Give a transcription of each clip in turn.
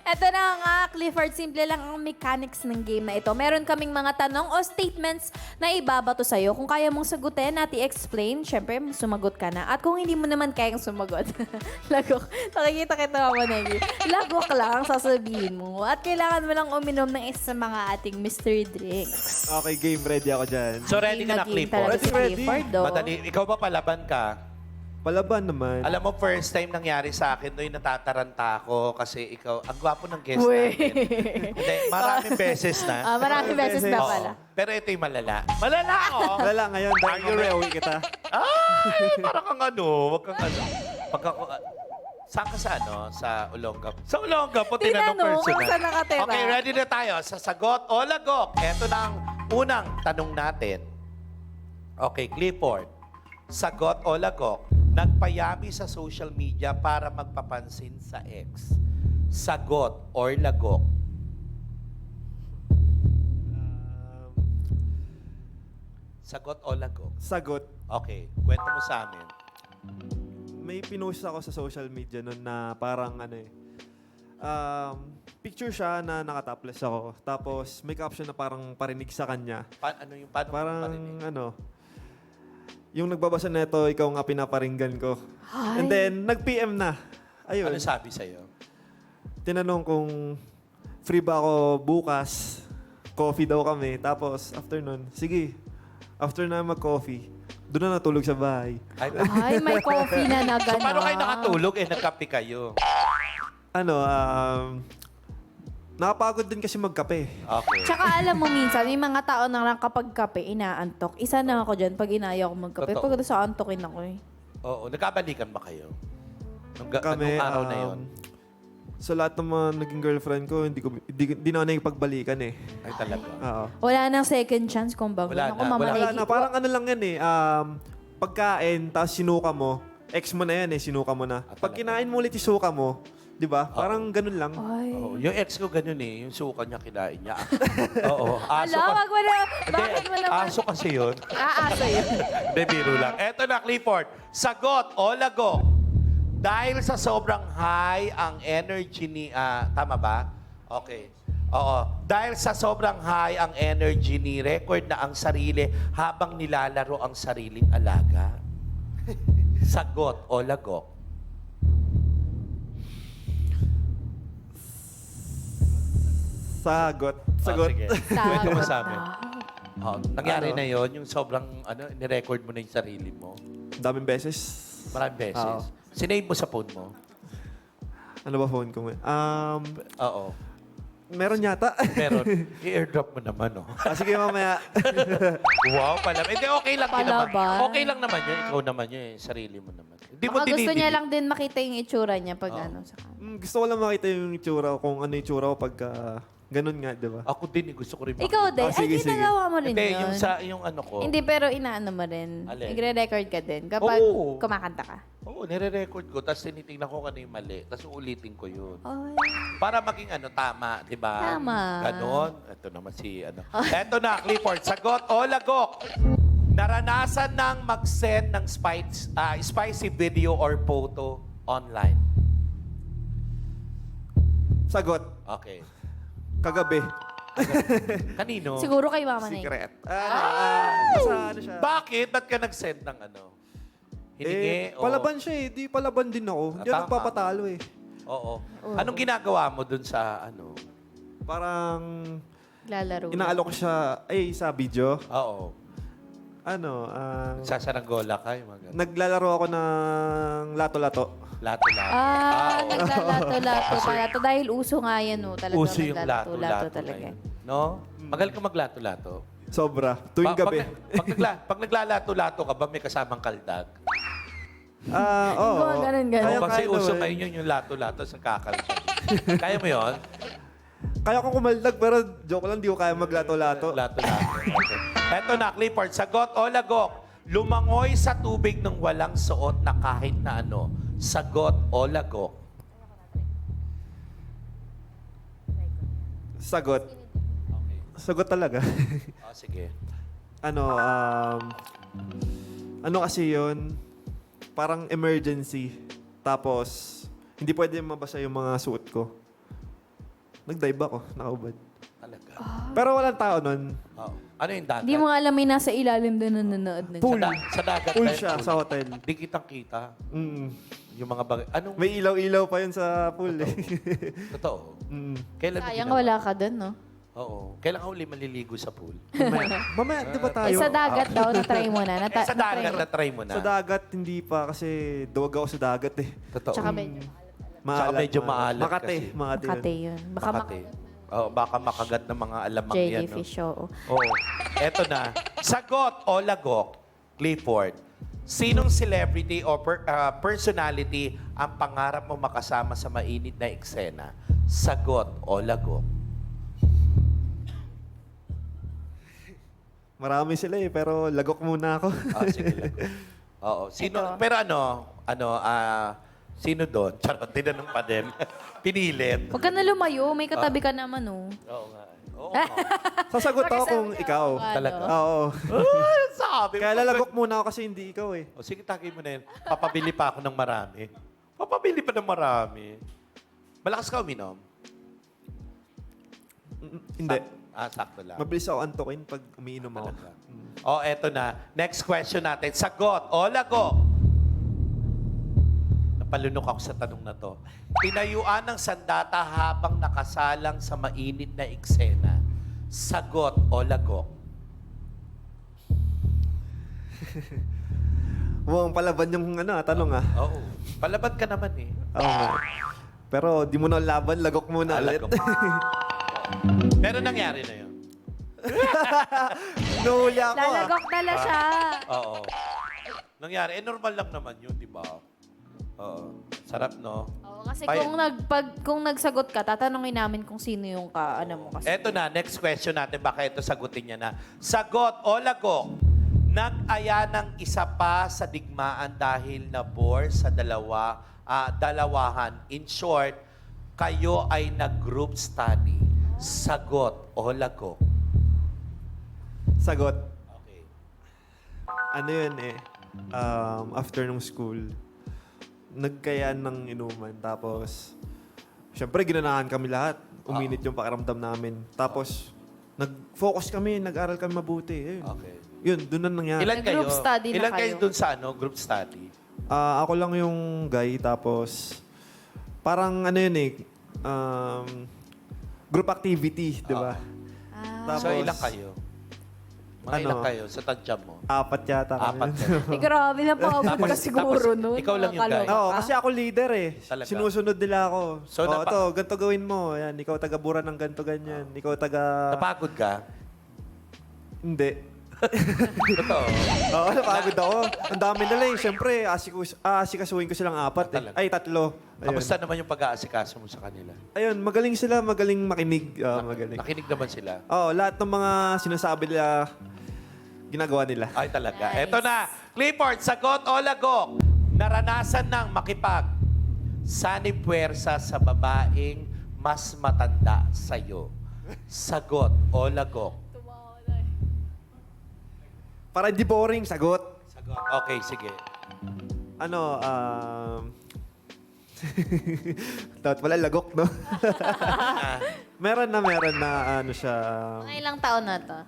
Eto na nga, Clifford, simple lang ang mechanics ng game na ito. Meron kaming mga tanong o statements na ibabato sa'yo. Kung kaya mong sagutin at i-explain, syempre, sumagot ka na. At kung hindi mo naman kayang sumagot, lagok. Nakikita kita ako, Negi. Lagok lang, sasabihin mo. At kailangan mo lang uminom ng isa sa mga ating mystery drinks. Okay, game. Ready ako dyan. So ready ka na, Game Clifford? talaga si Ready. Clifford, oh. Madali. Ikaw ba palaban ka? Palaban naman. Alam mo, first time nangyari sa akin, noy natataranta ako kasi ikaw, ang gwapo ng guest Uy. natin. Hindi, maraming beses na. Maraming beses na Oo. pala. Pero ito yung malala. Malala, oh! Wala ngayon. Are you ready? Uwi kita. Ay, parang kang ano, wag kang ano. Pagka, saan ka sa ano? Sa Olongapo? Sa Olongapo, tinanong Tinanong kung personal. saan nakatira. Okay, ready na tayo. Sa sagot o lagok. Ito na ang unang tanong natin. Okay, Clifford. Sagot o lagok. Nagpayami sa social media para magpapansin sa ex. Sagot or lagok. Sagot o lagok. Sagot. Okay, kwento mo sa amin. May pinost ako sa social media nun na parang ano eh. Picture siya na nakatopless ako. Tapos may caption na parang parinig sa kanya. Ano yung paano Parang parinig? ano, yung nagbabasa na ito, ikaw nga pinaparinggan ko. Ay. And then, nag-PM na. Ayun. Ano sabi sa'yo? Tinanong kung free ba ako bukas. Coffee daw kami. Tapos, after nun, sige. After na mag-coffee, doon na natulog sa bahay. Ay, Ay, may coffee na na so, gano'n. paano kayo nakatulog? Nagkape kayo. Ano, nakapagod din kasi magkape. Okay. Tsaka alam mo minsan, may mga tao na lang kapag kape, inaantok. Isa na ako dyan pag inaya ko magkape. Totoo. Pag sa antokin ako eh. Oo, nagkabalikan ba kayo? Kami, Anong araw na yun? sa lahat ng mga naging girlfriend ko, hindi na ako nakipagpalikan eh. Ay, talaga. Oo. Wala nang second chance kung bago. Wala Ako, na. mamalagi Wala na, ko. parang ano lang yan eh. Pagkain, tapos sinuka mo. Ex mo na yan eh, sinuka mo na. Pag talaga? kinain mo ulit yung suka mo, di ba? Parang ganun lang. Ay. Oo, yung ex ko ganun eh. Yung suka niya, kinain niya. Oo. Aso Ala, ka- wag mo na. Hindi, Bakit mo naman? aso kasi yun. Aso yun. Hindi, biro lang. Eto na, Clifford. Sagot o lagok. Dahil sa sobrang high ang energy ni... tama ba? Okay. Oo. Dahil sa sobrang high ang energy ni, record na ang sarili habang nilalaro ang sariling alaga. Sagot o lagok. Sagot. Oh, sige. Kwento mo Sagot sa amin. na. Oh, nangyari Ano? na yon yung sobrang, ni-record mo na yung sarili mo. Daming beses. Maraming beses. Oo. Sinave mo sa phone mo. Ano ba phone ko? Oo. Meron yata. Meron. I-airdrop mo naman, oh. Sige, mamaya. Wow, pala. Hindi, okay lang din naman. Palaban. Okay lang naman yun. Ikaw naman yun, sarili mo naman. Hindi mo Baka gusto niya dinidikit. lang din makita yung itsura niya pag ano sa kanya. Gusto ko lang makita yung itsura ko, kung ano yung itsura ko pagka ganun nga, di ba? Ako din, gusto ko rin makita. Ikaw din. Oh, sige, Ay, ginagawa mo rin Hindi, yun. yung sa, yung ano ko. Hindi, pero inaano mo rin. Alin? Nagre-record ka din kapag Oo. kumakanta ka. Oo, nire-record ko. Tapos tinitingnan ko kung ano yung mali. Tapos ulitin ko yun. Ay. Para maging tama, di ba? Tama. Ganon. Ito naman si, Ito na, Clifford. Sagot o lagok. Naranasan nang mag-send ng spicy video or photo online. Sagot. Okay. Kagabi. Kanino? Siguro kay Mama Nay. Secret. Basta ano siya. Bakit? Ba't ka nag-send ng Hiningi? o- Palaban siya eh. Di palaban din ako. Hindi ako Tama. nagpapatalo eh. Oo. Anong ginagawa mo dun sa Parang Lalaro. inaalok siya, sa video. Oo. Sasaranggola ka, yung mga ganun. Naglalaro ako ng lato-lato. Lato-lato. Oo. Naglalato-lato pala. To dahil uso nga yan, no. Talaga Uso yung naglalato-lato lato-lato talaga. ngayon. No? Magal ka maglato-lato. Sobra. Tuwing gabi. Pag naglalato-lato ka ba, may kasamang kaldag? Oo. Ganun. Kaya Kasi kaya uso naman. ngayon yun yung lato-lato sa kakaldag. Kaya mo yun? Kaya ko kumaldag, pero joke lang, di ko kaya maglato-lato. Lato-lato. Okay. Eto na, Clifford. Sagot o lagok. Lumangoy sa tubig ng walang suot na kahit na ano. Sagot o lagok. Sagot. Okay. Sagot talaga. Sige. Ano kasi yun? Parang emergency. Tapos, hindi pwede mabasa yung mga suot ko. Nag-dive ako, nakaubad. Talaga. Pero walang tao nun. Oo. Ano yung dagat? Hindi mo nga alam may nasa ilalim doon nanonood ng Pool. Sa dagat Pool tayo, siya sa hotel. Di kitang-kita. Mm. Yung mga bagay. Anong... May ilaw-ilaw pa yun sa pool eh. Totoo. Mm. Kailan mo Sayang ginawa? wala ka doon, no? Oo. Kailan ka uli maliligo sa pool? Mamaya, di ba tayo? Eh, sa dagat daw, na-try mo na. Sa dagat na try mo na. Sa dagat, hindi pa kasi duwag ako sa dagat eh. Totoo. Tsaka medyo Tsaka medyo maalat Makate, kasi. Makate yun. Makate yun. Baka Makati. Oo, baka makagat ng mga alamang yan. No? jellyfish, oo. Oo. Eto na. Sagot o lagok, Clifford. Sinong celebrity o personality ang pangarap mo makasama sa mainit na eksena? Sagot o lagok. Marami sila eh, pero lagok muna ako. Ah, sige lagok. Oo. Sino, Ito. pero sino doon? Charot, tinanong pa din. Pinilit. Huwag ka na lumayo. May katabi ka naman, oh. Oo nga. Oo nga. Sasagot ako kung ikaw. Talaga? Oo. Ay, sabi mo. Kaya lalagok muna ako kasi hindi ikaw eh. O sige, tagay mo na yun. Papabili pa ako ng marami. Papabili pa ng marami. Malakas ka uminom? Hindi. Sakto lang. Mabilis ako antokin pag umiinom ako. Talaga. O, eto na. Next question natin. Sagot o lagok? Napalunok ako sa tanong na to. Tinayuan ng sandata habang nakasalang sa mainit na eksena. Sagot o lagok? Mukhang palaban yung tanong ah. Oo. Palaban ka naman eh. Oo nga. Pero di mo na laban, lagok muna ulit. Lagok. Pero nangyari na yun. Nuhuli ako ah. Lalagok dala siya. Oo. Nangyari. Normal lang naman yun, di ba? Oo. Sarap, no? Oo, kasi Ay- kung nagsagot ka, tatanungin namin kung sino yung mo kasi. Eto na, next question natin. Baka ito sagutin niya na. Sagot o lagok? Nag-aya ng isa pa sa digmaan dahil nabore sa dalawahan. In short, kayo ay nag-group study. Sagot o lagok? Sagot. Okay. Ano yun eh. After nung school, nagkayaan ng inuman. Tapos, syempre, ginanahan kami lahat. Uminit yung pakiramdam namin. Tapos, nag-focus kami, nag-aral kami mabuti. Ayun. Okay. Yun, doon na nangyari. Ilan kayo? Nag-group study na Ilan kayo kayo? dun sa group study? Ako lang yung guy, tapos, parang ano yun eh, group activity, di ba? Ah. So, ilan kayo? Mga ilan kayo sa tadyam mo? 4 yata kami. Apat kayo. Eh, grabe na po. Tapos- ka siguro tapos nun. ikaw lang yung guy. Oo, kasi ako leader eh. Talaga? Sinusunod nila ako. So, So, ito, ganito gawin mo. Yan, ikaw taga-bura ng ganito ganyan. Ikaw taga... Napagod ka? Hindi. Totoo. Oo, napagod ako. Ang dami nila eh. Siyempre, asikasuhin ko silang 4 eh. Talaga? Ay, 3. Ayun. Kamusta naman yung pag-aasikaso mo sa kanila? Ayun, magaling sila, magaling makinig. Magaling. Nakinig naman sila. Oo, lahat ng mga sinasabi nila, ginagawa nila. Ay, talaga. Nice. Eto na. Clifford, sagot o lagok? Naranasan ng makipag sanipwersa sa babaeng mas matanda sa'yo. Sagot o lagok? Para hindi boring, sagot. Sagot. Okay, sige. Ano, dapat pala lagok, no? meron na ano siya, Mga ilang taon na to?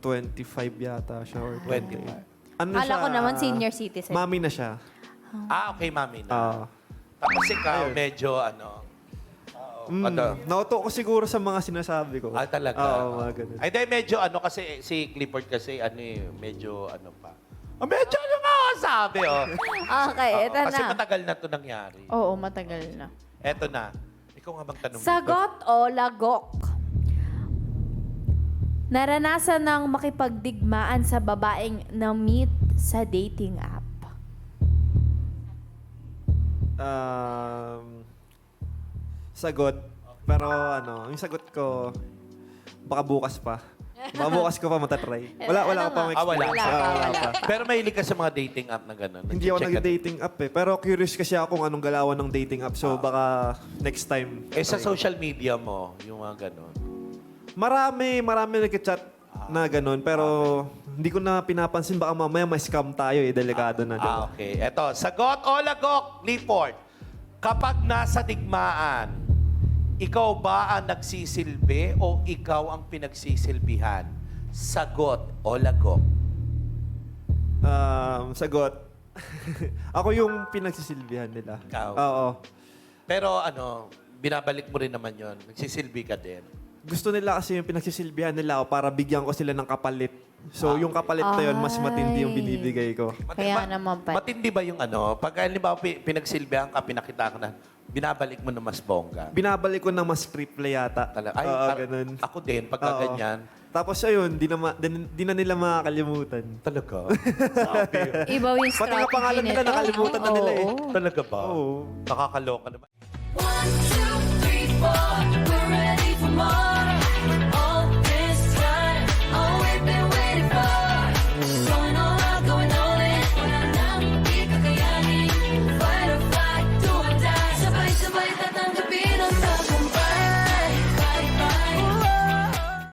25 yata siya or 25. Ano Kala siya? ko naman senior citizen. Mami na siya. Okay, mami na. Ah. Tapos ikaw, Ayun. medyo Nauto ko siguro sa mga sinasabi ko. talaga. Oo, mga ganun. Ay, dahil medyo kasi, si Clifford kasi medyo pa. Medyo sabi, Okay, Oo, eto kasi na. matagal na to nangyari. Oo, matagal na. Eto na. Ikaw nga bang tanong Sagot o lagok? Naranasan ng makipagdigmaan sa babaeng na-meet sa dating app. Sagot. Pero yung sagot ko, baka bukas pa. Baka bukas ko pa matatry. Wala Ano ko pang nga? experience. Wala pa, Wala wala pa. Pero mahilig ka sa mga dating app na gano'n. Hindi ako Nag-check ka nag-dating app eh. Pero curious kasi ako kung anong galawan ng dating app. So baka next time. din. Sa social media mo, yung mga gano'n. Marami nag-chat na ganun. Pero hindi ko na pinapansin. Baka mamaya may scam tayo eh. Delikado na. Diba? Okay. Eto, sagot o lagok, Clifford. Kapag nasa digmaan, ikaw ba ang nagsisilbi o ikaw ang pinagsisilbihan? Sagot o lagok? Sagot. Ako yung pinagsisilbihan nila. Ikaw? Oo. Pero binabalik mo rin naman yon. Nagsisilbi ka din. Gusto nila kasi yung pinagsisilbihan nila ako para bigyan ko sila ng kapalit. So, yung kapalit na yun, mas matindi yung binibigay ko. Kaya naman pa. Matindi ba yung pag halimbawa pinagsilbihan ka, pinakita ko na, binabalik mo na mas bongga? Binabalik ko ng mas triple yata. Talaga. Oo, ganun. Ako din, pagka Oo. ganyan. Tapos ayun, di na nila makakalimutan. Talaga? Sabi. Iba yung Pati strategy nga pangalan nila, nito. nakalimutan na nila eh. Oo. Talaga ba? Oo. Nakakaloka naman. 1, 2, 3, 4. We're ready for more.